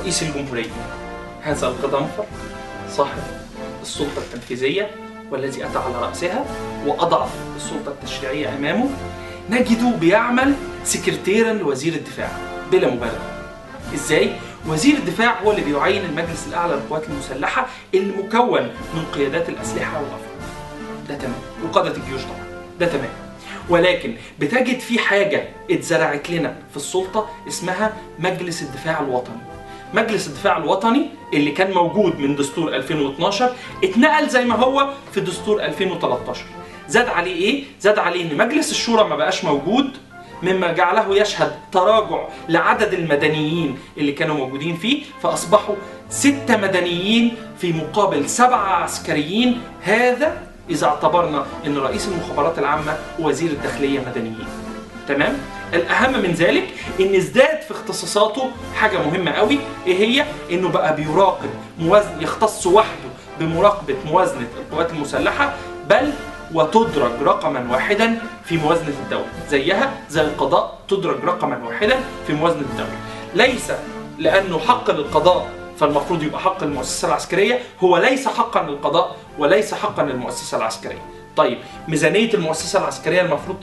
رئيس الجمهورية، هذا الغضنفر صاحب السلطة التنفيذية والذي أتى على رأسها وأضعف السلطة التشريعية أمامه، نجده بيعمل سكرتيرا لوزير الدفاع بلا مبالغة. إزاي؟ وزير الدفاع هو اللي بيعين المجلس الأعلى للقوات المسلحة المكون من قيادات الأسلحة والأفراد. ده تمام، وقادة الجيوش طبعا، ده تمام. ولكن بتجد في حاجة اتزرعت لنا في السلطة اسمها مجلس الدفاع الوطني. مجلس الدفاع الوطني اللي كان موجود من دستور 2012 اتنقل زي ما هو في دستور 2013. زاد عليه ايه؟ زاد عليه ان مجلس الشورى ما بقاش موجود، مما جعله يشهد تراجع لعدد المدنيين اللي كانوا موجودين فيه، فأصبحوا 6 مدنيين في مقابل 7 عسكريين. هذا إذا اعتبرنا أن رئيس المخابرات العامة ووزير الداخلية مدنيين. تمام؟ الأهم من ذلك أن ازداد في اختصاصاته حاجة مهمة قوي، إيه هي؟ أنه بقى بيراقب يختص وحده بمراقبة موازنة القوات المسلحة، بل وتدرج رقما واحدا في موازنة الدولة، زيها زي القضاء تدرج رقما واحدا في موازنة الدولة. ليس لأنه حق للقضاء فالمفروض يبقى حق المؤسسة العسكرية، هو ليس حقا للقضاء وليس حقا للمؤسسة العسكرية. طيب ميزانية المؤسسة العسكرية المفروض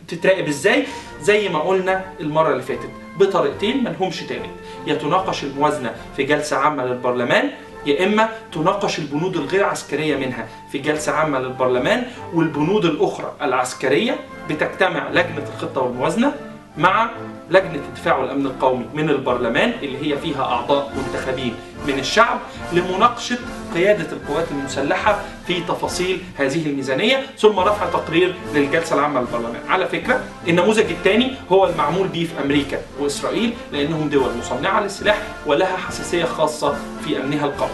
تتراقب ازاي؟ زي ما قلنا المرة اللي فاتت، بطريقتين ملهمش تالت، يا تناقش الموازنة في جلسة عامة للبرلمان، يا إما تناقش البنود الغير عسكرية منها في جلسة عامة للبرلمان، والبنود الأخرى العسكرية بتجتمع لجنة الخطة والموازنة مع لجنة الدفاع والأمن القومي من البرلمان اللي هي فيها أعضاء منتخبين من الشعب لمناقشة قيادة القوات المسلحة في تفاصيل هذه الميزانية، ثم رفع تقرير للجلسة العامة للبرلمان. على فكرة النموذج الثاني هو المعمول به في أمريكا وإسرائيل، لأنهم دول مصنعة للسلاح ولها حساسية خاصة في أمنها القومي.